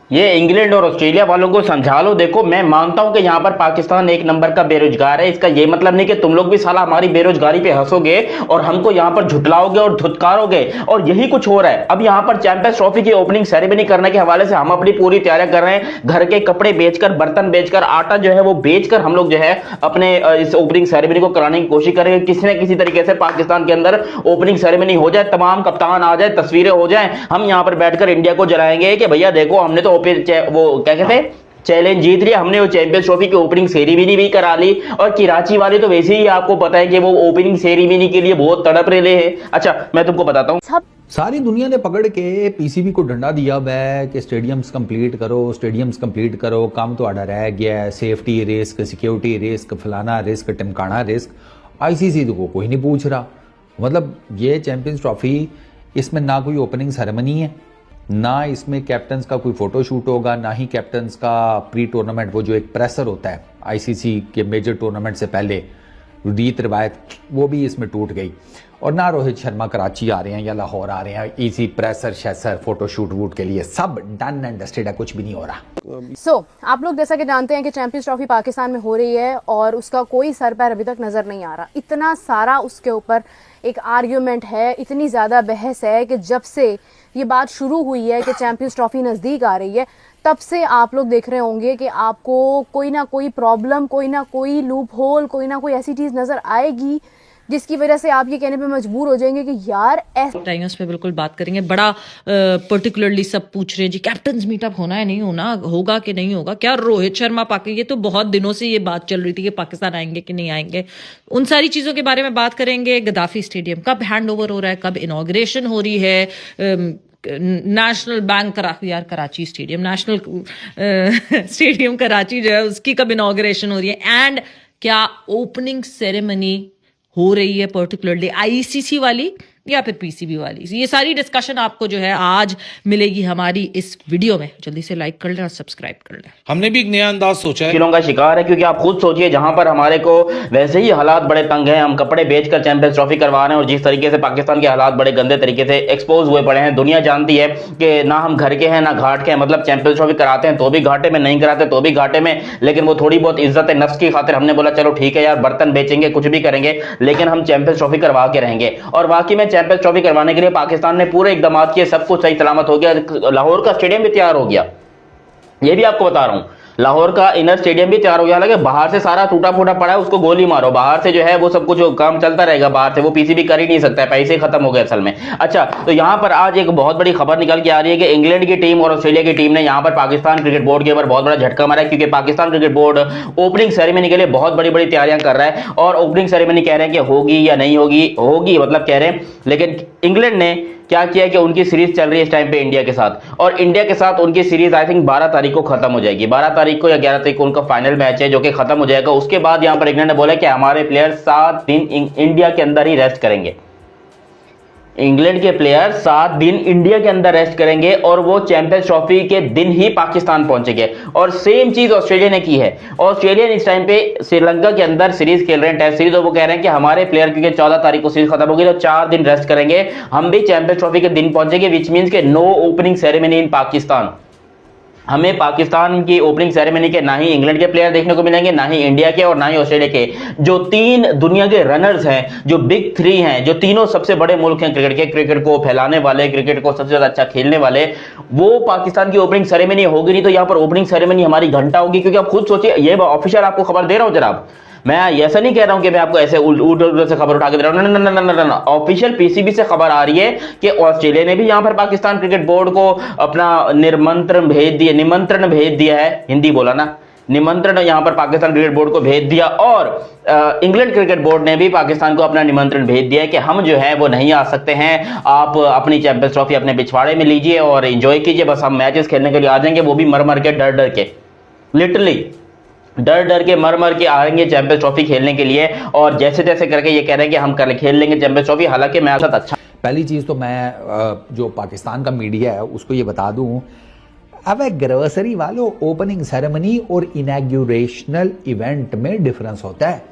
ये इंग्लैंड और ऑस्ट्रेलिया वालों को समझा लो। देखो मैं मानता हूं कि यहां पर पाकिस्तान एक नंबर का बेरोजगार है, इसका ये मतलब नहीं कि तुम लोग भी साला हमारी बेरोजगारी पे हंसोगे और हमको यहां पर झुटलाओगे और धुतकारोगे, और यही कुछ हो रहा है। अब यहां पर चैंपियंस ट्रॉफी की ओपनिंग सेरेमनी करने के हवाले से हम अपनी पूरी तैयारी कर रहे हैं। घर के कपड़े बेचकर, बर्तन बेचकर, आटा जो है वो बेचकर हम लोग जो है अपने इस ओपनिंग सेरेमनी को कराने की कोशिश करेंगे। किसी न किसी तरीके से पाकिस्तान के अंदर ओपनिंग सेरेमनी हो जाए, तमाम कप्तान आ जाए, तस्वीरें हो जाए, हम यहां पर बैठकर इंडिया को जलाएंगे कि भैया देखो हमने तो वो क्या कहते हैं चैलेंज जीत लिया, हमने वो चैंपियंस ट्रॉफी की ओपनिंग सेरेमनी भी करा ली। और कराची वाले तो वैसे ही आपको पता है कि वो ओपनिंग सेरेमनी के लिए बहुत तड़प रहे हैं। अच्छा मैं तुमको बताता हूँ, सारी दुनिया ने पकड़ के पीसीबी को डंडा दिया है कि स्टेडियम्स कंप्लीट करो, काम तो आड़ा रह गया है, सेफ्टी रिस्क, सिक्योरिटी रिस्क, फलाना रिस्क, टिमकाना रिस्क। आईसीसी तो कोई नहीं पूछ रहा। मतलब ये चैंपियंस ट्रॉफी, इसमें ना कोई ओपनिंग सेरेमनी है, ना इसमें कैप्टन्स का कोई फोटो शूट होगा, ना ही कैप्टन्स का प्री टूर्नामेंट वो जो एक प्रेसर होता है आईसीसी के मेजर टूर्नामेंट से पहले, रीत रिवायत वो भी इसमें टूट गई। और ना रोहित शर्मा कराची आ रहे हैं या लाहौर आ रहे हैं इसी प्रेसर शैसर फोटो शूट वूट के लिए। सब डन एंड डस्टेड है, कुछ भी नहीं हो रहा। आप लोग जैसा कि जानते हैं कि चैंपियंस ट्रॉफी पाकिस्तान में हो रही है और उसका कोई सर पैर अभी तक नजर नहीं आ रहा। इतना सारा उसके ऊपर एक आर्ग्यूमेंट है, इतनी ज्यादा बहस है कि जब से ये बात शुरू हुई है कि चैंपियंस ट्रॉफी नजदीक आ रही है, तब से आप लोग देख रहे होंगे कि आपको कोई ना कोई प्रॉब्लम, कोई ना कोई लूप होल, कोई ना कोई ऐसी चीज नजर आएगी जिसकी वजह से आप ये कहने पे मजबूर हो जाएंगे कि यार टाइम्स पे बिल्कुल बात करेंगे। बड़ा पर्टिकुलरली सब पूछ रहे हैं जी कैप्टन्स मीटअप होना है, नहीं होना, होगा कि नहीं होगा, क्या रोहित शर्मा पाके, ये तो बहुत दिनों से ये बात चल रही थी कि पाकिस्तान आएंगे कि नहीं आएंगे। उन सारी चीजों के बारे में बात करेंगे। गद्दाफी स्टेडियम कब हैंड ओवर हो रहा है, कब इनॉग्रेशन हो रही है, national bank Karachi stadium, national stadium Karachi जो है उसकी कब इनॉग्रेशन हो रही है, एंड क्या ओपनिंग सेरेमनी हो रही है पर्टिकुलरली आईसीसी वाली या फिर पीसीबी वाली। ये सारी डिस्कशन आपको जो है आज मिलेगी हमारी इस वीडियो में। जल्दी से लाइक कर लें और सब्सक्राइब कर लें। हमने भी एक नया अंदाज सोचा है। मुश्किलों का शिकार है, क्योंकि आप खुद सोचिए जहां पर हमारे को वैसे ही हालात बड़े तंग हैं, हम कपड़े बेचकर चैंपियंस ट्रॉफी करवा रहे हैं, और जिस तरीके से पाकिस्तान के हालात बड़े गंदे तरीके से एक्सपोज हुए पड़े हैं। दुनिया जानती है कि ना हम घर के हैं ना घाट के हैं, मतलब चैंपियंस ट्रॉफी कराते हैं तो भी घाटे में, नहीं कराते तो भी घाटे में। लेकिन वो थोड़ी बहुत इज्जत नफ्स की खातिर हमने बोला चलो ठीक है यार, बर्तन बेचेंगे, कुछ भी करेंगे, लेकिन हम चैंपियंस ट्रॉफी करवा के रहेंगे। और वाकई में चैंपियंस ट्रॉफी करवाने के लिए पाकिस्तान ने पूरे इकदाम किए, सब कुछ सही सलामत हो गया। लाहौर का स्टेडियम भी तैयार हो गया, ये भी आपको बता रहा हूं। लाहौर का इनर स्टेडियम भी तैयार हो गया। हालांकि बाहर से सारा टूटा फूटा पड़ा है, उसको गोली मारो, बाहर से जो है वो सब कुछ काम चलता रहेगा, बाहर से वो पीसीबी कर ही नहीं सकता है, पैसे खत्म हो गए असल में। अच्छा, तो यहां पर आज एक बहुत बड़ी खबर निकल के आ रही है कि इंग्लैंड की टीम और ऑस्ट्रेलिया की टीम ने यहां पर पाकिस्तान क्रिकेट बोर्ड के ऊपर बहुत बड़ा झटका मारा है, क्योंकि Pakistan cricket board opening ceremony के लिए बहुत बड़ी बड़ी तैयारियां कर रहा है। और ओपनिंग सेरेमनी कह रहे हैं कि होगी या नहीं होगी, होगी मतलब कह रहे हैं। लेकिन इंग्लैंड ने क्या किया कि उनकी सीरीज चल रही है इस टाइम पे इंडिया के साथ, और इंडिया के साथ उनकी सीरीज आई थिंक 12 तारीख को खत्म हो जाएगी। 12 तारीख को या 11 तारीख को उनका फाइनल मैच है जो कि खत्म हो जाएगा। उसके बाद यहां पर इंग्लैंड ने बोला कि हमारे प्लेयर 7 दिन इंडिया के अंदर ही रेस्ट करेंगे। इंग्लैंड के प्लेयर 7 दिन इंडिया के अंदर रेस्ट करेंगे और वो चैंपियंस ट्रॉफी के दिन ही पाकिस्तान पहुंचेंगे। और सेम चीज ऑस्ट्रेलिया ने की है। ऑस्ट्रेलिया इस टाइम पे श्रीलंका के अंदर सीरीज खेल रहे हैं, टेस्ट सीरीज, और वो कह रहे हैं कि हमारे प्लेयर क्योंकि 14 तारीख को सीरीज खत्म होगी तो 4 दिन रेस्ट करेंगे, हम भी चैंपियंस ट्रॉफी के दिन पहुंचेंगे, विच मींस के no opening ceremony in Pakistan. हमें पाकिस्तान की ओपनिंग सेरेमनी के ना ही इंग्लैंड के प्लेयर देखने को मिलेंगे, ना ही इंडिया के और ना ही ऑस्ट्रेलिया के। जो 3 दुनिया के रनर्स हैं, जो बिग 3 हैं, जो तीनों सबसे बड़े मुल्क हैं क्रिकेट के, क्रिकेट को फैलाने वाले, क्रिकेट को सबसे ज्यादा अच्छा खेलने वाले, वो पाकिस्तान की ओपनिंग सेरेमनी होगी नहीं तो यहाँ पर ओपनिंग सेरेमनी हमारी घंटा होगी। क्योंकि आप खुद सोचिए, ये ऑफिशियल आपको खबर दे रहा हूं जनाब, मैं ऐसा नहीं कह रहा हूं कि मैं आपको ऐसे उल्ट से खबर उठा के दे रहा हूं, ना। ऑफिशियल पीसीबी से खबर आ रही है कि ऑस्ट्रेलिया ने भी यहां पर पाकिस्तान क्रिकेट बोर्ड को अपना निमंत्रण भेज दिया है, हिंदी बोला ना, निमंत्रण यहां पर पाकिस्तान क्रिकेट बोर्ड को भेज दिया। और इंग्लैंड क्रिकेट बोर्ड ने भी पाकिस्तान को अपना निमंत्रण भेज दिया है कि हम जो है वो नहीं आ सकते हैं, आप अपनी चैंपियंस ट्रॉफी अपने पिछवाड़े में लीजिए और एंजॉय कीजिए, बस हम मैचेस खेलने के लिए आ जाएंगे, वो भी मर मर के, डर डर के, लिटरली डर के मर के आएंगे चैंपियंस ट्रॉफी खेलने के लिए। और जैसे तैसे करके ये कह रहे हैं कि हम खेल लेंगे चैंपियंस ट्रॉफी। हालांकि मैं साथ अच्छा, पहली चीज़ तो मैं जो पाकिस्तान का मीडिया है उसको ये बता दूं, अब ग्रोसरी वालों, ओपनिंग सेरेमनी और इनॉग्रेशनल इवेंट में डिफरेंस होता है।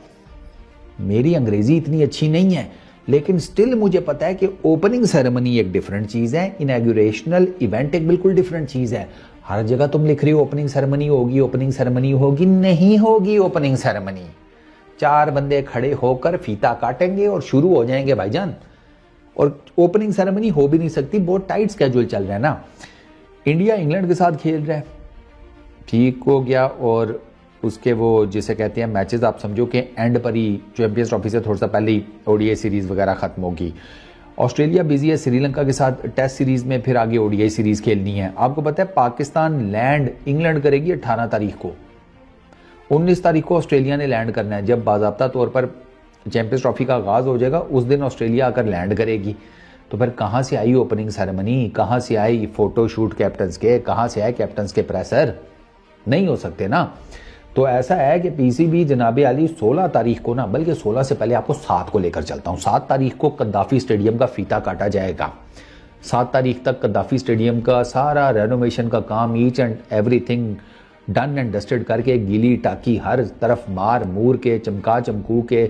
मेरी अंग्रेजी इतनी अच्छी नहीं है, लेकिन स्टिल मुझे पता है कि ओपनिंग सेरेमनी एक डिफरेंट चीज़ है, इनॉग्रेशनल इवेंट एक बिल्कुल डिफरेंट चीज़ है। हर जगह तुम लिख रही हो ओपनिंग सेरेमनी होगी, ओपनिंग सेरेमनी होगी, नहीं होगी ओपनिंग सेरेमनी। 4 बंदे खड़े होकर फीता काटेंगे और शुरू हो जाएंगे भाईजान। और ओपनिंग सेरेमनी हो भी नहीं सकती, बहुत टाइट स्केड्यूल चल रहा है ना। इंडिया इंग्लैंड के साथ खेल रहा है, ठीक हो गया। और उसके वो जिसे कहते हैं मैचेस, आप समझो कि एंड पर ही चैंपियंस ट्रॉफी से थोड़ा सा पहले ही ओडीआई सीरीज वगैरह खत्म होगी। ऑस्ट्रेलिया बिजी है श्रीलंका के साथ टेस्ट सीरीज में, फिर आगे ओडीआई सीरीज खेलनी है। आपको पता है पाकिस्तान लैंड इंग्लैंड करेगी 18 तारीख को, 19 तारीख को ऑस्ट्रेलिया ने लैंड करना है। जब बाकायदा तौर पर चैंपियंस ट्रॉफी का आगाज हो जाएगा उस दिन ऑस्ट्रेलिया आकर लैंड करेगी। तो फिर कहाँ से आई ओपनिंग सेरेमनी, कहाँ से आई फोटो शूट कैप्टन्स के, कहाँ से आए कैप्टन्स के प्रेशर? नहीं हो सकते ना। तो ऐसा है कि पीसीबी जनाब आली 16 तारीख को ना, बल्कि 16 से पहले आपको 7 को लेकर चलता हूँ। 7 तारीख को कद्दाफी स्टेडियम का फीता काटा जाएगा। 7 तारीख तक कद्दाफी स्टेडियम का सारा रेनोवेशन का काम, each and everything done and dusted करके, गीली टाकी हर तरफ मार मूर के, चमका चमकू के,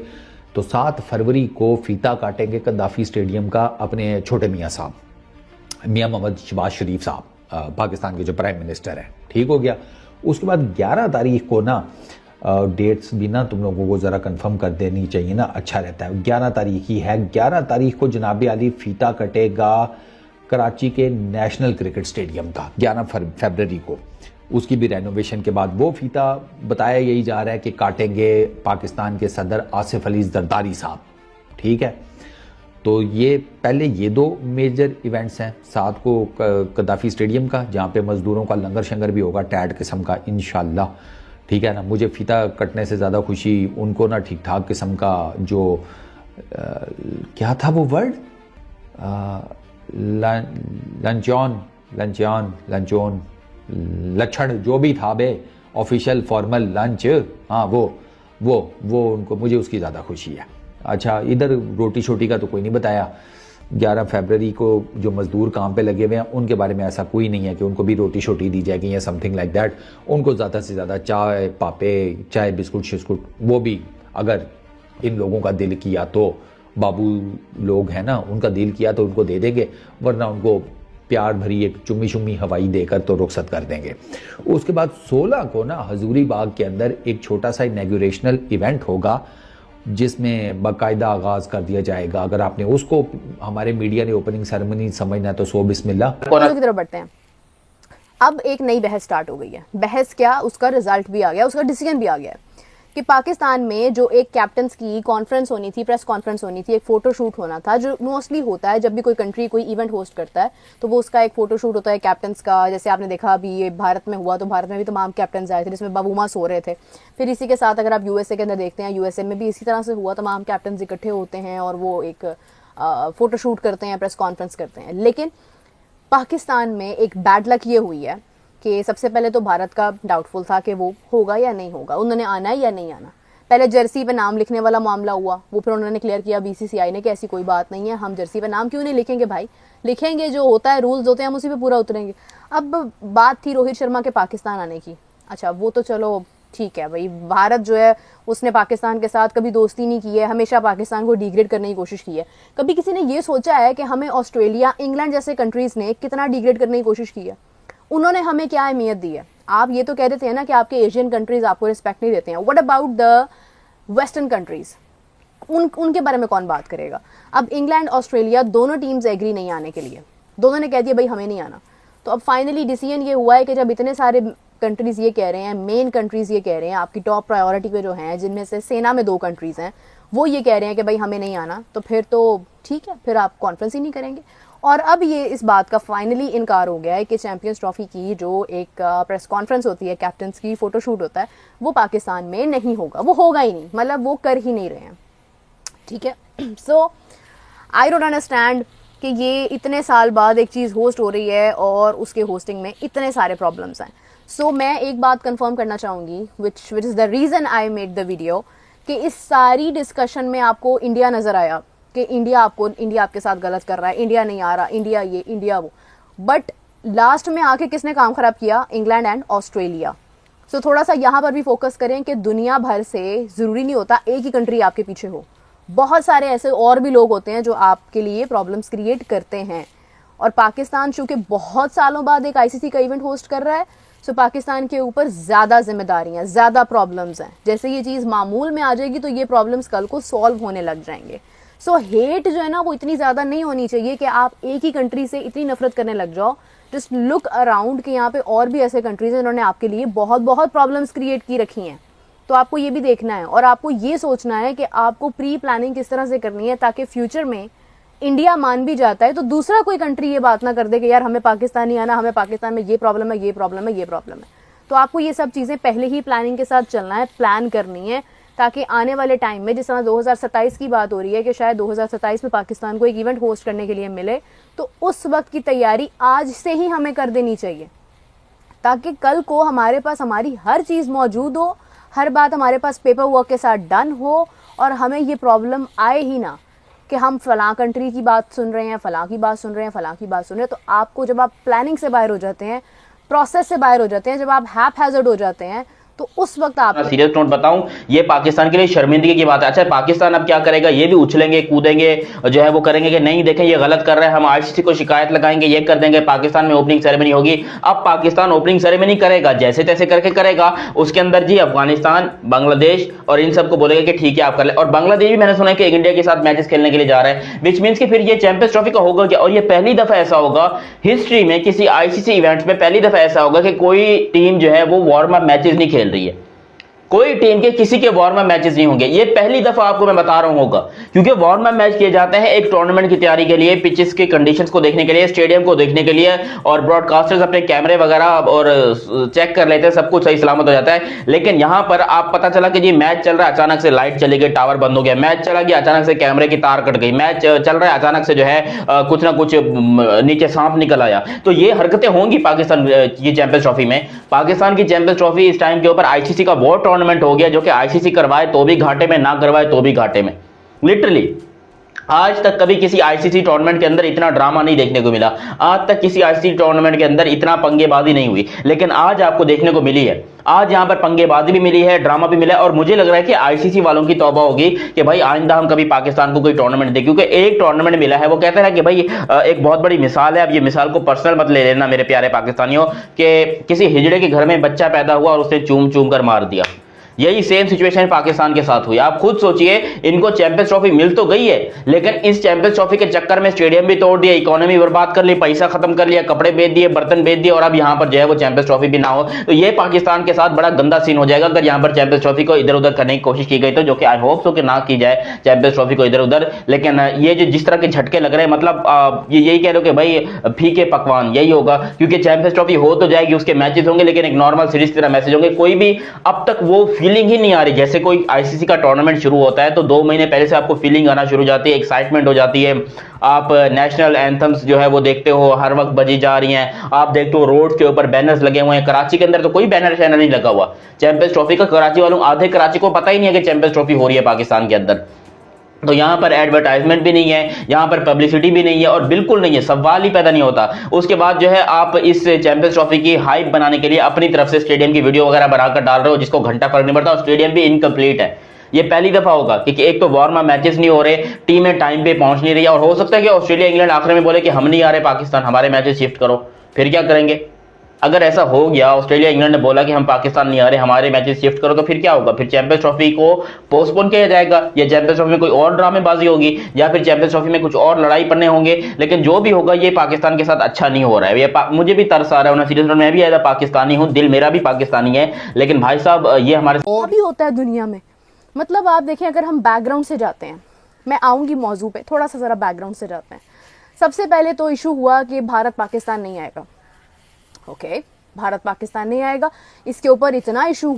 तो 7 फरवरी को फीता काटेंगे कद्दाफी स्टेडियम का अपने छोटे मियाँ साहब, मियाँ मोहम्मद शहबाज शरीफ साहब, पाकिस्तान के जो प्राइम मिनिस्टर हैं। ठीक हो गया। उसके बाद 11 तारीख को ना, डेट्स भी ना तुम लोगों को ज़रा कंफर्म कर देनी चाहिए ना, अच्छा रहता है। 11 तारीख ही है। 11 तारीख को जनाब आली फीता कटेगा कराची के नेशनल क्रिकेट स्टेडियम का, 11 फरवरी को। उसकी भी रेनोवेशन के बाद वो फीता बताया यही जा रहा है कि काटेंगे पाकिस्तान के सदर आसिफ अली जरदारी साहब। ठीक है। तो ये पहले ये 2 मेजर इवेंट्स हैं। 7 को कद्दाफी स्टेडियम का, जहाँ पे मजदूरों का लंगर शंगर भी होगा टैड किस्म का इंशाल्लाह। ठीक है ना। मुझे फीता कटने से ज़्यादा खुशी उनको ना ठीक ठाक किस्म का जो क्या था वो वर्ड, लंचोन लक्षण जो भी था बे, ऑफिशियल फॉर्मल लंच, हाँ वो उनको, मुझे उसकी ज़्यादा खुशी है। अच्छा, इधर रोटी शोटी का तो कोई नहीं बताया। 11 फरवरी को जो मजदूर काम पे लगे हुए हैं उनके बारे में ऐसा कोई नहीं है कि उनको भी रोटी शोटी दी जाएगी या समथिंग लाइक दैट। उनको ज़्यादा से ज़्यादा चाय पापे, चाय बिस्कुट शिस्कुट, वो भी अगर इन लोगों का दिल किया तो, बाबू लोग हैं ना, उनका दिल किया तो उनको दे देंगे, वरना उनको प्यार भरी एक चुम्मी शुम्मी हवाई देकर तो रुखसत कर देंगे। उसके बाद 16 को ना हजूरी बाग के अंदर एक छोटा सा इनॉग्रेशनल इवेंट होगा जिसमें बाकायदा आगाज कर दिया जाएगा। अगर आपने उसको हमारे मीडिया ने ओपनिंग सेरेमनी समझना तो सो बिस्मिल्लाह। की तरफ बढ़ते हैं। अब एक नई बहस स्टार्ट हो गई है। बहस क्या, उसका रिजल्ट भी आ गया, उसका डिसीजन भी आ गया कि पाकिस्तान में जो एक कैप्टन्स की कॉन्फ्रेंस होनी थी, प्रेस कॉन्फ्रेंस होनी थी, एक फोटो शूट होना था, जो मोस्टली होता है जब भी कोई कंट्री कोई इवेंट होस्ट करता है तो वो उसका एक फोटो शूट होता है कैप्टन्स का। जैसे आपने देखा अभी ये भारत में हुआ, तो भारत में भी तमाम कैप्टन्स आए थे जिसमें बाबूमा सो रहे थे। फिर इसी के साथ अगर आप यूएसए के अंदर देखते हैं, यूएसए में भी इसी तरह से हुआ, तमाम कैप्टन्स इकट्ठे होते हैं और वो एक फोटो शूट करते हैं, प्रेस कॉन्फ्रेंस करते हैं। लेकिन पाकिस्तान में एक बैड लक ये हुई है कि सबसे पहले तो भारत का डाउटफुल था कि वो होगा या नहीं होगा, उन्होंने आना है या नहीं आना। पहले जर्सी पे नाम लिखने वाला मामला हुआ, वो फिर उन्होंने क्लियर किया बीसीसीआई ने कि ऐसी कोई बात नहीं है, हम जर्सी पे नाम क्यों नहीं लिखेंगे भाई, लिखेंगे, जो होता है रूल्स होते हैं हम उसी पे पूरा उतरेंगे। अब बात थी रोहित शर्मा के पाकिस्तान आने की। अच्छा, वो तो चलो ठीक है भाई, भारत जो है उसने पाकिस्तान के साथ कभी दोस्ती नहीं की है, हमेशा पाकिस्तान को डिग्रेड करने की कोशिश की है। कभी किसी ने ये सोचा है कि हमें ऑस्ट्रेलिया, इंग्लैंड जैसे कंट्रीज ने कितना डिग्रेड करने की कोशिश की है? उन्होंने हमें क्या अहमियत दी है? आप ये तो कह देते हैं ना कि आपके एशियन कंट्रीज आपको रिस्पेक्ट नहीं देते हैं। What about the western countries? उनके बारे में कौन बात करेगा? अब इंग्लैंड, ऑस्ट्रेलिया दोनों टीम्स एग्री नहीं आने के लिए, दोनों ने कह दिया भाई हमें नहीं आना। तो अब फाइनली डिसीजन ये हुआ है कि जब इतने सारे कंट्रीज ये कह रहे हैं, मेन कंट्रीज ये कह रहे हैं, आपकी टॉप प्रायोरिटी पे जो हैं, जिनमें से सेना में 2 कंट्रीज हैं, वो ये कह रहे हैं कि भाई हमें नहीं आना, तो फिर तो ठीक है, फिर आप कॉन्फ्रेंस ही नहीं करेंगे। और अब ये इस बात का फाइनली इनकार हो गया है कि चैंपियंस ट्रॉफी की जो एक प्रेस कॉन्फ्रेंस होती है, कैप्टन्स की फोटोशूट होता है, वो पाकिस्तान में नहीं होगा, वो होगा ही नहीं, मतलब वो कर ही नहीं रहे हैं। ठीक है। सो आई डोंट अंडरस्टैंड कि ये इतने साल बाद एक चीज़ होस्ट हो रही है और उसके होस्टिंग में इतने सारे प्रॉब्लम्स हैं। सो मैं एक बात कंफर्म करना चाहूँगी, which is the reason I made the video, कि इस सारी डिस्कशन में आपको इंडिया नज़र आया कि इंडिया आपके साथ गलत कर रहा है, इंडिया नहीं आ रहा, इंडिया ये, इंडिया वो, बट लास्ट में आके किसने काम खराब किया? England and Australia. सो थोड़ा सा यहाँ पर भी फोकस करें कि दुनिया भर से ज़रूरी नहीं होता एक ही कंट्री आपके पीछे हो, बहुत सारे ऐसे और भी लोग होते हैं जो आपके लिए प्रॉब्लम्स क्रिएट करते हैं। और पाकिस्तान चूंकि बहुत सालों बाद एक आईसीसी का इवेंट होस्ट कर रहा है, सो पाकिस्तान के ऊपर ज़्यादा जिम्मेदारियां, ज़्यादा प्रॉब्लम्स हैं। जैसे ये चीज़ मामूल में आ जाएगी तो ये प्रॉब्लम्स कल को सॉल्व होने लग जाएंगे। सो हेट जो है ना वो इतनी ज़्यादा नहीं होनी चाहिए कि आप एक ही कंट्री से इतनी नफरत करने लग जाओ। जस्ट लुक अराउंड कि यहाँ पे और भी ऐसे कंट्रीज हैं जिन्होंने आपके लिए बहुत बहुत प्रॉब्लम्स क्रिएट की रखी हैं। तो आपको ये भी देखना है और आपको ये सोचना है कि आपको प्री प्लानिंग किस तरह से करनी है ताकि फ्यूचर में इंडिया मान भी जाता है तो दूसरा कोई कंट्री ये बात ना कर दे कि यार हमें पाकिस्तान नहीं आना, हमें पाकिस्तान में ये प्रॉब्लम है, ये प्रॉब्लम है, ये प्रॉब्लम है। तो आपको ये सब चीज़ें पहले ही प्लानिंग के साथ चलना है, प्लान करनी है, ताकि आने वाले टाइम में जिस तरह 2027 की बात हो रही है कि शायद 2027 में पाकिस्तान को एक इवेंट होस्ट करने के लिए मिले, तो उस वक्त की तैयारी आज से ही हमें कर देनी चाहिए ताकि कल को हमारे पास हमारी हर चीज़ मौजूद हो, हर बात हमारे पास पेपर वर्क के साथ डन हो और हमें ये प्रॉब्लम आए ही ना कि हम फलां कंट्री की बात सुन रहे हैं, फलां की बात सुन रहे हैं, फलां की बात सुन रहे हैं। तो आपको जब आप प्लानिंग से बाहर हो जाते हैं, प्रोसेस से बाहर हो जाते हैं, जब आप हैज़र्ड हो जाते हैं, तो उस वक्त आप सीरियस नोट बताऊं, ये पाकिस्तान के लिए शर्मिंदगी की बात है। अच्छा, पाकिस्तान अब क्या करेगा, ये भी उछलेंगे कूदेंगे जो है वो करेंगे कि नहीं देखें ये गलत कर रहा है, हम आईसीसी को शिकायत लगाएंगे, ये कर देंगे, पाकिस्तान में ओपनिंग सेरेमनी होगी। अब पाकिस्तान ओपनिंग सेरेमनी करेगा, जैसे तैसे करके करेगा, उसके अंदर जी अफगानिस्तान, बांग्लादेश और इन सबको बोलेगा कि ठीक है आप कर ले। और बांग्लादेश भी मैंने सुना है कि इंडिया के साथ मैचेस खेलने के लिए जा रहा है, विच मीन्स कि फिर ये चैंपियंस ट्रॉफी का होगा क्या। और ये पहली दफा ऐसा होगा हिस्ट्री में, किसी आईसीसी इवेंट्स में पहली दफा ऐसा होगा कि कोई टीम जो है वो वार्म अप मैचेस नहीं खेल रही है, कोई टीम के किसी के वार्म अप मैचेस नहीं होंगे। ये पहली दफा आपको मैं बता रहा हूं होगा, क्योंकि वार्म अप मैच किए जाते हैं एक टूर्नामेंट की तैयारी के लिए, पिचेस के कंडीशंस को देखने के लिए, स्टेडियम को देखने के लिए, और ब्रॉडकास्टर्स अपने कैमरे वगैरह और चेक कर लेते हैं, सब कुछ सही सलामत हो जाता है। लेकिन यहां पर आप पता चला कि जी मैच चल रहा है, अचानक से लाइट चली गई, टावर बंद हो गया, मैच चला गया, अचानक से कैमरे की तार कट गई, मैच चल रहा है, अचानक से जो है कुछ ना कुछ नीचे सांप निकल आया। तो ये हरकतें होंगी पाकिस्तान की चैंपियंस ट्रॉफी में। पाकिस्तान की चैंपियंस ट्रॉफी इस टाइम के ऊपर आईसीसी का वो टूर्नामेंट हो गया जो कि आईसीसी करवाए तो भी घाटे में, ना करवाए तो भी घाटे में। लिटरली आज तक कभी किसी आईसीसी टूर्नामेंट के अंदर इतना ड्रामा नहीं देखने को मिला, आज तक किसी आईसीसी टूर्नामेंट के अंदर इतना पंगेबाजी नहीं हुई, लेकिन आज आपको देखने को मिली है। आज यहां पर पंगेबाजी भी मिली है, ड्रामा भी मिला है, और मुझे लग रहा है कि आईसीसी वालों की तौबा होगी कि भाई आइंदा हम कभी पाकिस्तान को कोई टूर्नामेंट दे, क्योंकि एक टूर्नामेंट मिला है। वो कहते हैं कि भाई एक बहुत बड़ी मिसाल है, अब ये मिसाल को पर्सनल मत ले लेना मेरे प्यारे पाकिस्तानियों, कि किसी हिजड़े के घर में बच्चा पैदा हुआ और उसने चूम चूम कर मार दिया। यही सेम सिचुएशन पाकिस्तान के साथ हुई। आप खुद सोचिए, इनको चैंपियंस ट्रॉफी मिल तो गई है, लेकिन इस चैंपियंस ट्रॉफी के चक्कर में स्टेडियम भी तोड़ दिया, इकोनॉमी बर्बाद कर ली, पैसा खत्म कर लिया, कपड़े बेच दिए, बर्तन बेच दिए, और अब यहां पर जो है वो चैंपियंस ट्रॉफी भी ना हो। तो ये पाकिस्तान के साथ बड़ा गंदा सीन हो जाएगा अगर यहां पर चैंपियंस ट्रॉफी को इधर उधर करने की कोशिश की गई तो, जो कि आई होप सो कि ना की जाए चैंपियंस ट्रॉफी को इधर उधर। लेकिन ये जो जिस तरह के झटके लग रहे हैं, मतलब ये यही कह रहे हो कि भाई फीके पकवान यही होगा, क्योंकि चैंपियंस ट्रॉफी हो तो जाएगी, उसके मैचेस होंगे, लेकिन एक नॉर्मल सीरीज की तरह मैचेस होंगे। कोई भी अब तक वो फीलिंग ही नहीं आ रही। जैसे कोई आईसीसी का टूर्नामेंट शुरू होता है तो 2 महीने पहले से आपको फीलिंग आना शुरू हो जाती है, एक्साइटमेंट हो जाती है। आप नेशनल एंथम्स जो है वो देखते हो, हर वक्त बजी जा रही हैं, आप देखते हो रोड के ऊपर बैनर्स लगे हुए हैं। कराची के अंदर तो कोई बैनर शैनर नहीं लगा हुआ चैंपियंस ट्रॉफी का। कराची वालों, आधे कराची को पता ही नहीं है कि चैंपियंस ट्रॉफी हो रही है पाकिस्तान के अंदर। तो यहां पर एडवर्टाइजमेंट भी नहीं है, यहां पर पब्लिसिटी भी नहीं है, और बिल्कुल नहीं है, सवाल ही पैदा नहीं होता। उसके बाद जो है आप इस चैंपियंस ट्रॉफी की हाइप बनाने के लिए अपनी तरफ से स्टेडियम की वीडियो वगैरह बनाकर डाल रहे हो, जिसको घंटा फर्क नहीं पड़ता, और स्टेडियम भी इनकम्प्लीट है। ये पहली दफा होगा क्योंकि एक तो वार्म अप मैचेस नहीं हो रहे, टीमें टाइम पे पहुंच नहीं रही, और हो सकता है कि ऑस्ट्रेलिया इंग्लैंड आखिर में बोले कि हम नहीं आ रहे पाकिस्तान, हमारे मैचेस शिफ्ट करो। फिर क्या करेंगे? अगर ऐसा हो गया, ऑस्ट्रेलिया इंग्लैंड ने बोला कि हम पाकिस्तान नहीं आ रहे, हमारे मैचेस शिफ्ट करो, तो फिर क्या होगा? फिर चैंपियंस ट्रॉफी को पोस्टपोन किया जाएगा, या चैंपियंस ट्रॉफी में कोई और ड्रामेबाजी होगी, या फिर चैंपियंस ट्रॉफी में कुछ और लड़ाई पड़ने होंगे। लेकिन जो भी होगा ये पाकिस्तान के साथ अच्छा नहीं हो रहा है। ये मुझे भी तरस आ रहा है ना, सीरियस, मैं भी ऐसा पाकिस्तानी हूँ, दिल मेरा भी पाकिस्तानी है, लेकिन भाई साहब ये हमारे भी होता है दुनिया में। मतलब आप देखें, अगर हम बैकग्राउंड से जाते हैं, मैं आऊंगी मौजू पे, थोड़ा सा जरा बैकग्राउंड से जाते हैं। सबसे पहले तो इशू हुआ कि भारत पाकिस्तान नहीं आएगा। ओके, भारत पाकिस्तान नहीं आएगा, इसके ऊपर इतना इशू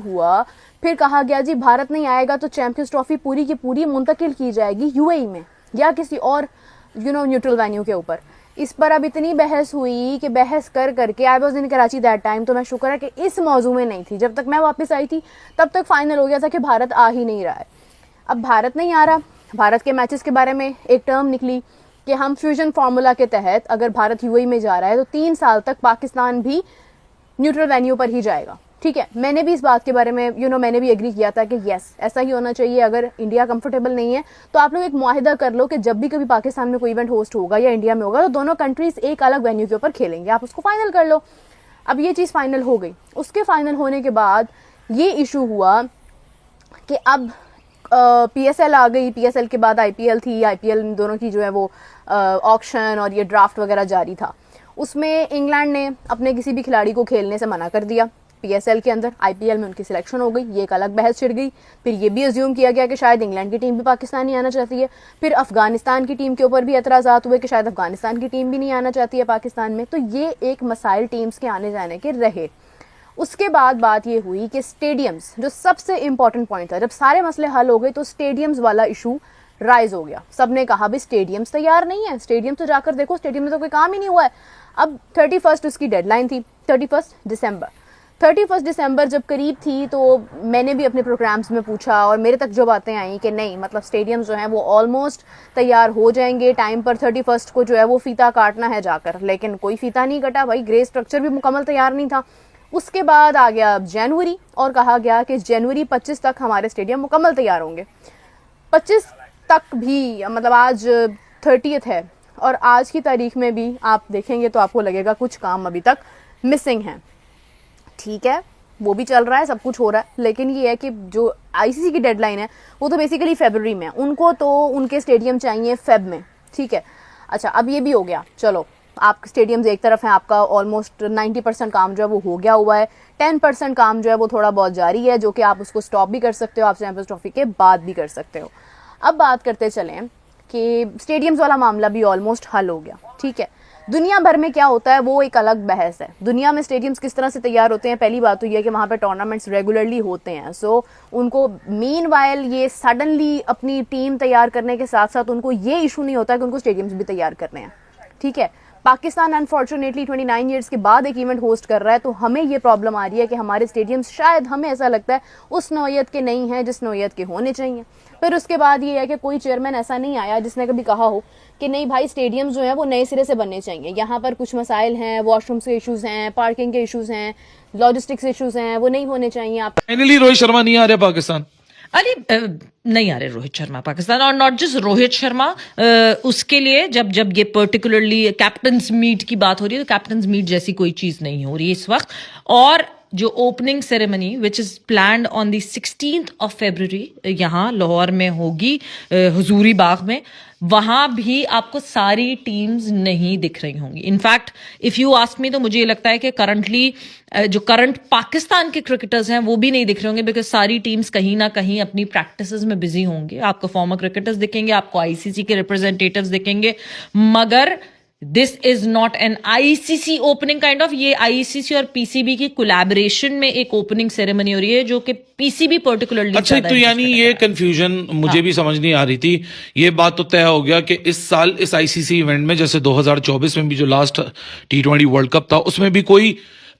हुआ, फिर कहा गया जी भारत नहीं आएगा तो चैंपियंस ट्रॉफी पूरी की पूरी मुंतकिल की जाएगी यूएई में या किसी और न्यूट्रल वेन्यू के ऊपर। इस पर अब इतनी बहस हुई कि बहस कर करके, I was in Karachi that time, तो मैं शुक्र है कि इस मौजू में नहीं थी। जब तक मैं वापस आई थी तब तक फाइनल हो गया था कि भारत आ ही नहीं रहा है। अब भारत नहीं आ रहा, भारत के मैचेस के बारे में एक टर्म निकली कि हम फ्यूजन फार्मूला के तहत अगर भारत यूएई में जा रहा है तो 3 साल तक पाकिस्तान भी न्यूट्रल वेन्यू पर ही जाएगा। ठीक है, मैंने भी इस बात के बारे में मैंने भी एग्री किया था कि यस ऐसा ही होना चाहिए। अगर इंडिया कंफर्टेबल नहीं है तो आप लोग एक मुआहिदा कर लो कि जब भी कभी पाकिस्तान में कोई इवेंट होस्ट होगा या इंडिया में होगा तो दोनों कंट्रीज एक अलग वेन्यू के ऊपर खेलेंगे, आप उसको फाइनल कर लो। अब ये चीज़ फाइनल हो गई। उसके फाइनल होने के बाद ये इशू हुआ कि अब PSL आ गई, PSL के बाद IPL थी, IPL दोनों की जो है वो ऑक्शन और ये ड्राफ्ट वगैरह जारी था। उसमें इंग्लैंड ने अपने किसी भी खिलाड़ी को खेलने से मना कर दिया। PSL के अंदर IPL में उनकी सिलेक्शन हो गई, ये एक अलग बहस छिड़ गई। फिर ये भी अज्यूम किया गया कि शायद इंग्लैंड की टीम भी पाकिस्तान नहीं आना चाहती है। फिर अफगानिस्तान की टीम के ऊपर भी एतराज़ात हुए कि शायद अफगानिस्तान की टीम भी नहीं आना चाहती है पाकिस्तान में। तो ये एक मसाइल टीम्स के आने जाने के रहे। उसके बाद बात ये हुई कि स्टेडियम्स, जो सबसे इंपॉर्टेंट पॉइंट था, जब सारे मसले हल हो गए तो स्टेडियम्स वाला इशू राइज हो गया। सबने कहा भाई स्टेडियम्स तैयार नहीं है, स्टेडियम तो जाकर देखो, स्टेडियम में तो कोई काम ही नहीं हुआ है। अब 31 उसकी डेडलाइन थी, 31 दिसंबर। 31 दिसंबर जब करीब थी तो मैंने भी अपने प्रोग्राम्स में पूछा और मेरे तक जो बातें आई कि नहीं, मतलब स्टेडियम्स जो हैं वो ऑलमोस्ट तैयार हो जाएंगे टाइम पर, 31 को जो है वो फीता काटना है जाकर। लेकिन कोई फीता नहीं कटा भाई, ग्रे स्ट्रक्चर भी मुकम्मल तैयार नहीं था। उसके बाद आ गया जनवरी और कहा गया कि जनवरी 25 तक हमारे स्टेडियम मुकम्मल तैयार होंगे। 25 तक भी, मतलब आज 30 है और आज की तारीख में भी आप देखेंगे तो आपको लगेगा कुछ काम अभी तक मिसिंग है। ठीक है, वो भी चल रहा है, सब कुछ हो रहा है, लेकिन ये है कि जो ICC की डेडलाइन है वो तो बेसिकली फरवरी में, उनको तो उनके स्टेडियम चाहिए फेब में। ठीक है, अच्छा अब ये भी हो गया, चलो आप स्टेडियम्स एक तरफ हैं, आपका ऑलमोस्ट 90% काम जो है वो हो गया हुआ है। 10% काम जो है वो थोड़ा बहुत जारी है, जो कि आप उसको स्टॉप भी कर सकते हो, आप चैंपियंस ट्रॉफी के बाद भी कर सकते हो। अब बात करते चलें कि स्टेडियम्स वाला मामला भी ऑलमोस्ट हल हो गया। ठीक है, दुनिया भर में क्या होता है वो एक अलग बहस है। दुनिया में स्टेडियम्स किस तरह से तैयार होते हैं, पहली बात तो ये है कि वहाँ पे टूर्नामेंट्स रेगुलरली होते हैं। सो उनको मीनवाइल ये सडनली अपनी टीम तैयार करने के साथ साथ उनको ये इशू नहीं होता कि उनको स्टेडियम्स भी तैयार करने हैं। ठीक है, पाकिस्तान अनफॉर्चुनेटली 29 ईयर्स के बाद एक इवेंट होस्ट कर रहा है, तो हमें ये प्रॉब्लम आ रही है कि हमारे स्टेडियम्स शायद, हमें ऐसा लगता है, उस नौयत के नहीं हैं जिस नौयत के होने चाहिए। फिर उसके बाद ये है कि कोई चेयरमैन ऐसा नहीं आया जिसने कभी कहा हो कि नहीं भाई स्टेडियम्स जो हैं वो नए सिरे से बनने चाहिए, यहाँ पर कुछ मसाइल हैं, वॉशरूम्स के इशूज़ हैं, पार्किंग के इशूज़ हैं, लॉजिस्टिक्स इशूज़ हैं, वो नहीं होने चाहिए। आप फाइनली रोहित शर्मा नहीं आ रहे पाकिस्तान। अरे नहीं आ रहे रोहित शर्मा पाकिस्तान, और नॉट जस्ट रोहित शर्मा, उसके लिए जब ये पर्टिकुलरली कैप्टन्स मीट की बात हो रही है तो कैप्टन्स मीट जैसी कोई चीज नहीं हो रही है इस वक्त। और जो opening ceremony which is planned on the 16th of February यहाँ लाहौर में होगी, हुजूरी बाग में, वहां भी आपको सारी टीम्स नहीं दिख रही होंगी। In fact if you ask me तो मुझे ये लगता है कि करंटली जो करंट पाकिस्तान के क्रिकेटर्स हैं वो भी नहीं दिख रहे होंगे, बिकॉज सारी टीम्स कहीं ना कहीं अपनी प्रैक्टिसेस में बिजी होंगे। आपको फॉर्मर क्रिकेटर्स दिखेंगे, आपको ICC के रिप्रेजेंटेटिव्स दिखेंगे, मगर this is not an ICC opening kind of, ये ICC और PCB की कोलैबोरेशन में एक ओपनिंग सेरेमनी हो रही है जो कि PCB पर्टिकुलरली। अच्छा, तो यानी ये कंफ्यूजन मुझे भी समझ नहीं आ रही थी। ये बात तो तय हो गया कि इस साल इस ICC इवेंट में, जैसे 2024 में भी जो लास्ट T20 वर्ल्ड कप था, उसमें भी कोई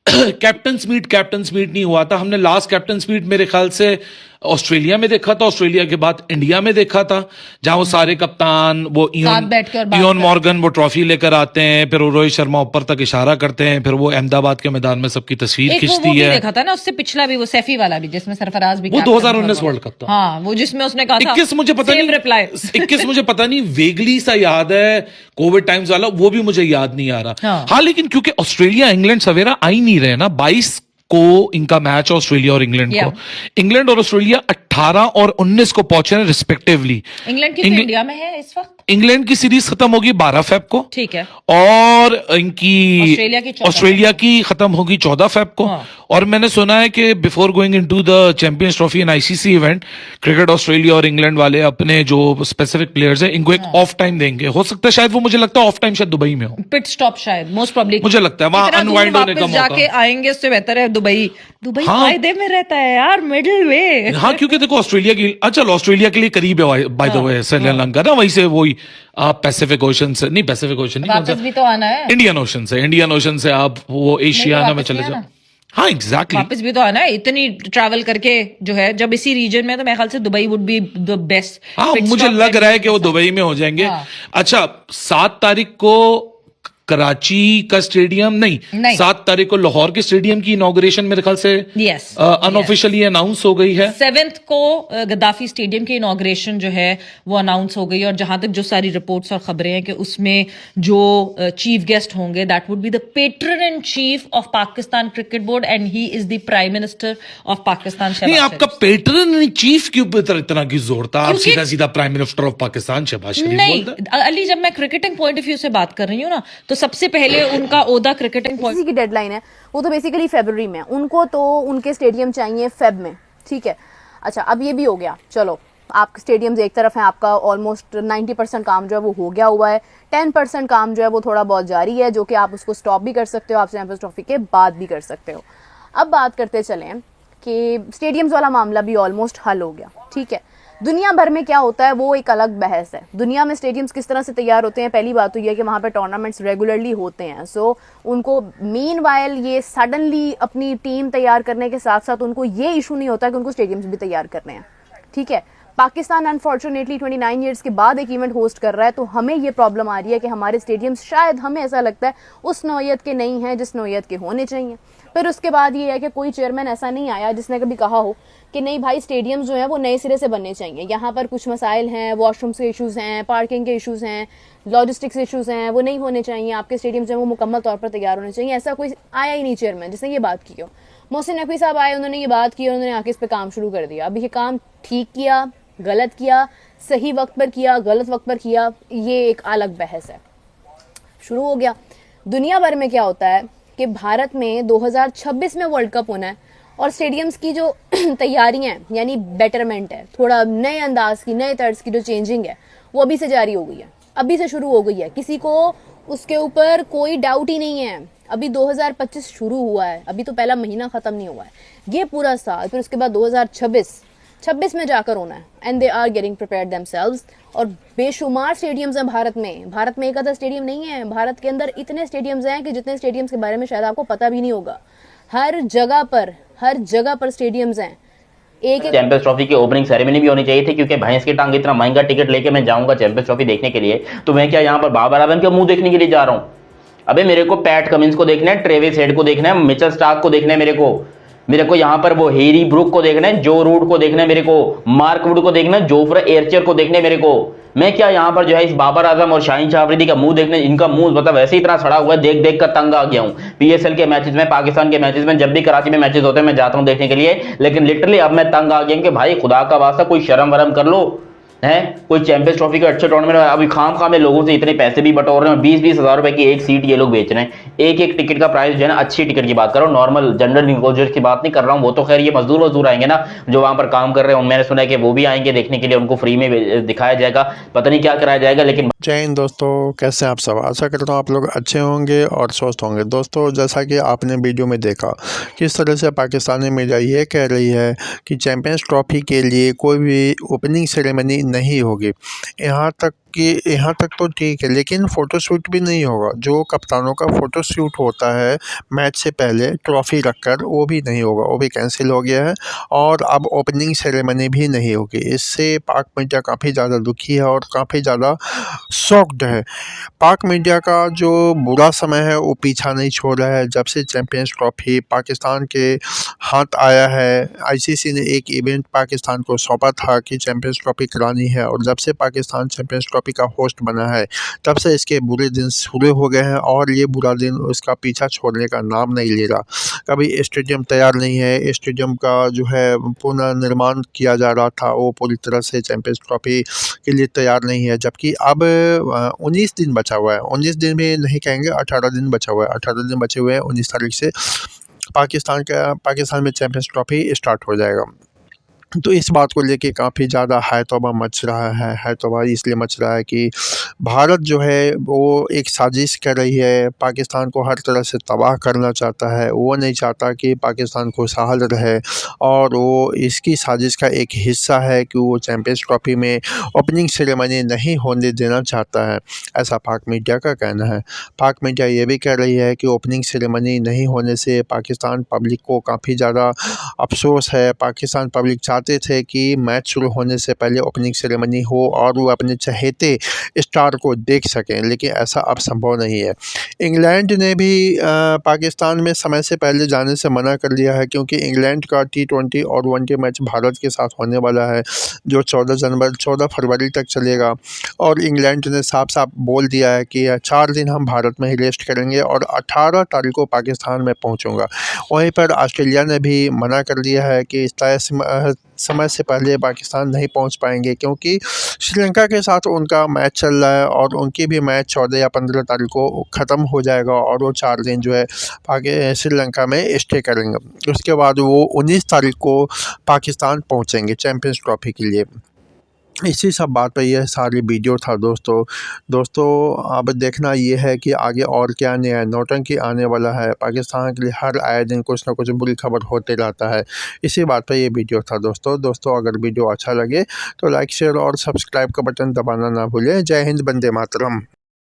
कैप्टन्स मीट नहीं हुआ था। हमने लास्ट कैप्टन्स मीट मेरे ख्याल से ऑस्ट्रेलिया में देखा था, ऑस्ट्रेलिया के बाद इंडिया में देखा था, जहां वो सारे कप्तान, वो इयोन मॉर्गन वो ट्रॉफी लेकर आते हैं, फिर वो रोहित शर्मा ऊपर तक इशारा करते हैं, फिर वो अहमदाबाद के मैदान में सबकी तस्वीर खींचती है। देखा था ना, उससे पिछला भी वो सैफी वाला भी जिसमें सरफराज भी, वो 2019 वर्ल्ड कप था। हाँ, वो जिसमें उसने कहा था 21 मुझे पता नहीं, 21 मुझे पता नहीं, वेगली सा याद है, कोविड टाइम्स वाला, वो भी मुझे याद नहीं आ रहा। हाँ, लेकिन क्योंकि ऑस्ट्रेलिया इंग्लैंड सवेरा आ ही नहीं रहे ना, 22 को इनका मैच ऑस्ट्रेलिया और इंग्लैंड को, इंग्लैंड और ऑस्ट्रेलिया 18 और 19 को पहुंचे हैं रिस्पेक्टिवली। इंग्लैंड की इंडिया में है इस वक्त, इंग्लैंड की सीरीज खत्म होगी 12 फेब को, ठीक है, और इनकी ऑस्ट्रेलिया की खत्म होगी 14 फेब को। हाँ। और मैंने सुना है कि before going into the champions trophy and ICC event, cricket Australia और इंग्लैंड वाले अपने जो स्पेसिफिक प्लेयर्स हैं इनको एक ऑफ टाइम देंगे। हो सकता है शायद वो, मुझे लगता है ऑफ टाइम शायद दुबई में हो, पिट स्टॉप शायद, मोस्ट प्रोबेबली मुझे लगता है वहां अनवाइंड होने का मौका जाके आएंगे, उससे बेहतर है दुबई। फायदे में रहता है यार, मिडिल वे। हाँ, क्योंकि देखो ऑस्ट्रेलिया की, अच्छा ऑस्ट्रेलिया के लिए करीब है बाय द वे श्रीलंका ना, वहीं से वही आप पैसिफिक ओशन से, नहीं पैसिफिक ओशन नहीं, वापस भी तो आना है, इंडियन ओशन से आप वो एशियाना में चले जाओ। हाँ एग्जैक्टली, वापस भी तो आना है, इतनी ट्रैवल करके जो है, जब इसी रीजन में, तो मेरे ख्याल से Dubai would be the best. हाँ, मुझे लग रहा है कि वो दुबई में हो जाएंगे। अच्छा, 7 तारीख को कराची का स्टेडियम नहीं, नहीं। 7 तारीख को लाहौर के स्टेडियम की इनॉग्रेशन मेरे ख्याल से Yes, अनऑफिशियली अनाउंस हो गई है। 7th को गद्दाफी स्टेडियम की इनॉग्रेशन जो है वो अनाउंस हो गई, और जहां तक जो सारी रिपोर्ट्स और खबरें हैं कि उसमें जो चीफ गेस्ट होंगे that would be the patron in chief of Pakistan cricket board and he is the prime minister of Pakistan. नहीं, आपका पेट्रन इन चीफ के ऊपर इतना की जोर था? आप क्योंकि- सीधा सीधा prime minister of Pakistan Shahbaz Sharif बोल नहीं रहे? अली, जब मैं क्रिकेटिंग पॉइंट ऑफ व्यू से बात कर रही हूँ ना, तो सबसे पहले उनका ओहदा क्रिकेटिंग पॉइंट इसी की डेडलाइन है, वो तो बेसिकली फरवरी में, उनको तो उनके स्टेडियम चाहिए फेब में, ठीक है। अच्छा, अब ये भी हो गया, चलो आपके स्टेडियम्स एक तरफ हैं, आपका ऑलमोस्ट 90% काम जो है वो हो गया हुआ है, 10% काम जो है वो थोड़ा बहुत जारी है, जो कि आप उसको स्टॉप भी कर सकते हो, आप चैंपियंस ट्रॉफी के बाद भी कर सकते हो। अब बात करते चलें कि स्टेडियम्स वाला मामला भी ऑलमोस्ट हल हो गया, ठीक है। दुनिया भर में क्या होता है वो एक अलग बहस है। दुनिया में स्टेडियम्स किस तरह से तैयार होते हैं, पहली बात तो ये है कि वहाँ पे टूर्नामेंट्स रेगुलरली होते हैं, सो उनको मीनवाइल ये सडनली अपनी टीम तैयार करने के साथ साथ उनको ये इशू नहीं होता कि उनको स्टेडियम्स भी तैयार करने हैं, ठीक है। पाकिस्तान अनफॉर्चुनेटली 29 ईयर्स के बाद एक इवेंट होस्ट कर रहा है, तो हमें ये प्रॉब्लम आ रही है कि हमारे स्टेडियम्स शायद, हमें ऐसा लगता है, उस नौयत के नहीं हैं जिस नौयत के होने चाहिए। फिर उसके बाद ये है कि कोई चेयरमैन ऐसा नहीं आया जिसने कभी कहा हो कि नहीं भाई स्टेडियम्स जो हैं वो नए सिरे से बनने चाहिए, यहाँ पर कुछ मसाइल हैं, वॉशरूम्स के इश्यूज़ हैं, पार्किंग के इश्यूज़ हैं, लॉजिस्टिक्स इश्यूज़ हैं, वो नहीं होने चाहिए, आपके स्टेडियम जो है वो मुकम्मल तौर पर तैयार होने चाहिए। ऐसा कोई आया ही नहीं चेयरमैन जिसने ये बात की हो। मोहसिन नकवी साहब आए, उन्होंने ये बात की और उन्होंने आके इस पर काम शुरू कर दिया। अब ये काम ठीक किया, गलत किया, सही वक्त पर किया, गलत वक्त पर किया, ये एक अलग बहस है। शुरू हो गया। दुनिया भर में क्या होता है कि भारत में 2026 में वर्ल्ड कप होना है और स्टेडियम्स की जो तैयारियां हैं, यानी बेटरमेंट है, थोड़ा नए अंदाज की, नए तर्ज की जो चेंजिंग है, वो अभी से जारी हो गई है, अभी से शुरू हो गई है। किसी को उसके ऊपर कोई डाउट ही नहीं है। अभी 2025 शुरू हुआ है, अभी तो पहला महीना खत्म नहीं हुआ है, ये पूरा साल, फिर उसके बाद 2026 में जाकर होना है। And they are getting prepared themselves. और बेशुमार स्टेडियम्स हैं भारत में एक आधा स्टेडियम नहीं है, भारत के अंदर इतने स्टेडियम्स हैं कि जितने स्टेडियम्स के बारे में शायद आपको पता भी नहीं होगा। हर जगह पर स्टेडियम्स हैं। एक चैंपियंस ट्रॉफी की ओपनिंग सेरेमनी भी होनी चाहिए थी, क्योंकि भैंस की टांग इतना महंगा टिकट लेके मैं जाऊंगा चैंपियंस ट्रॉफी देखने के लिए, तो मैं क्या यहाँ पर बाबर आजम के मुंह देखने के लिए जा रहा हूँ? अबे मेरे को पैट कमिंस को देखना है, ट्रेविस हेड को देखना है, मिचेल स्टार्क को देखना है, मेरे को यहाँ पर वो हेरी ब्रुक को देखना है, जो रूड को देखना है, मेरे को मार्क वुड को देखना है, जोफ्रे एर्चर को देखना है मेरे को। मैं क्या यहाँ पर जो है इस बाबर आजम और शाहीन शाह अफरीदी का मुंह देखने, इनका मुंह मतलब वैसे ही इतना सड़ा हुआ है, देख देख कर तंग आ गया हूँ। पीएसएल के मैचेस में, पाकिस्तान के मैचेस में, जब भी कराची में मैचेस होते हैं मैं जाता हूँ देखने के लिए, लेकिन लिटरली अब मैं तंग आ गया हूँ कि भाई खुदा का वास्ता कोई शर्म वरम कर लो है। कोई चैंपियंस ट्रॉफी का अच्छे टूर्नामेंट में अभी खाम खाम में लोगों से इतने पैसे भी बटोर रहे हैं, 20-20 हज़ार रुपए की एक सीट ये लोग बेच रहे हैं। एक टिकट का प्राइस जो है ना, अच्छी टिकट की बात कर रहा हूँ, नॉर्मल जनरल निकोजर्स की बात नहीं कर रहा हूँ। वो तो खैर ये मजदूर आएंगे ना जो वहां पर काम कर रहे हैं, मैंने सुना है कि वो भी आएंगे देखने के लिए, उनको फ्री में दिखाया जाएगा, पता नहीं क्या कराया जाएगा। लेकिन जय हिंद दोस्तों, कैसे हैं आप सब? आशा करता हूँ आप लोग अच्छे होंगे और स्वस्थ होंगे। दोस्तों, जैसा कि आपने वीडियो में देखा किस तरह से पाकिस्तानी मीडिया ये कह रही है कि चैंपियंस ट्रॉफी के लिए कोई भी ओपनिंग सेरेमनी नहीं होगी। यहाँ तक तो ठीक है, लेकिन फ़ोटोशूट भी नहीं होगा। जो कप्तानों का फ़ोटोशूट होता है मैच से पहले ट्रॉफ़ी रखकर, वो भी नहीं होगा, वो भी कैंसिल हो गया है। और अब ओपनिंग सेरेमनी भी नहीं होगी। इससे पाक मीडिया काफ़ी ज़्यादा दुखी है और काफ़ी ज़्यादा शॉक्ड है। पाक मीडिया का जो बुरा समय है वो पीछा नहीं छोड़ रहा है। जब से चैंपियंस ट्रॉफ़ी पाकिस्तान के हाथ आया है, आईसीसी ने एक इवेंट पाकिस्तान को सौंपा था कि चैंपियंस ट्रॉफ़ी करानी है, और जब से पाकिस्तान चैंपियंस ट्रॉफ़ी का होस्ट बना है तब से इसके बुरे दिन शुरू हो गए हैं, और ये बुरा दिन उसका पीछा छोड़ने का नाम नहीं ले रहा। कभी स्टेडियम तैयार नहीं है, स्टेडियम का जो है पुनर्निर्माण किया जा रहा था, वो पूरी तरह से चैंपियंस ट्रॉफ़ी के लिए तैयार नहीं है। जबकि अब 19 दिन बचा हुआ है, 19 दिन भी नहीं कहेंगे, 18 दिन बचा हुआ है। 18 दिन बचे हुए हैं, 19 तारीख से पाकिस्तान में चैंपियंस ट्रॉफ़ी स्टार्ट हो जाएगा। तो इस बात को लेके काफ़ी ज़्यादा हाय तौबा मच रहा है। हाय तौबा इसलिए मच रहा है कि भारत जो है वो एक साजिश कर रही है, पाकिस्तान को हर तरह से तबाह करना चाहता है। वो नहीं चाहता कि पाकिस्तान खुशहाल रहे, और वो इसकी साजिश का एक हिस्सा है कि वो चैंपियंस ट्रॉफ़ी में ओपनिंग सेरेमनी नहीं होने देना चाहता है, ऐसा पाक मीडिया का कहना है। पाक मीडिया ये भी कह रही है कि ओपनिंग सेरेमनी नहीं होने से पाकिस्तान पब्लिक को काफ़ी ज़्यादा अफसोस है। पाकिस्तान पब्लिक चाहती चाहते थे कि मैच शुरू होने से पहले ओपनिंग सेरेमनी हो और वो अपने चहेते स्टार को देख सकें, लेकिन ऐसा अब संभव नहीं है। इंग्लैंड ने भी पाकिस्तान में समय से पहले जाने से मना कर दिया है, क्योंकि इंग्लैंड का T20 और वनडे मैच भारत के साथ होने वाला है, जो 14 फरवरी तक चलेगा। और इंग्लैंड ने साफ साफ बोल दिया है कि 4 दिन हम भारत में ही रेस्ट करेंगे और 18 तारीख को पाकिस्तान में पहुंचूंगा। वहीं पर ऑस्ट्रेलिया ने भी मना कर दिया है कि इस तय समय से पहले पाकिस्तान नहीं पहुंच पाएंगे, क्योंकि श्रीलंका के साथ उनका मैच चल रहा है और उनकी भी मैच 14 या 15 तारीख को ख़त्म हो जाएगा और वो 4 दिन जो है श्रीलंका में स्टे करेंगे। उसके बाद वो 19 तारीख को पाकिस्तान पहुंचेंगे चैम्पियंस ट्रॉफी के लिए। इसी सब बात पे यह सारी वीडियो था दोस्तों अब देखना ये है कि आगे और क्या नया नौटंकी आने वाला है। पाकिस्तान के लिए हर आए दिन कुछ ना कुछ बुरी खबर होते रहता है। इसी बात पे ये वीडियो था दोस्तों अगर वीडियो अच्छा लगे तो लाइक शेयर और सब्सक्राइब का बटन दबाना ना भूलें। जय हिंद, वंदे मातरम।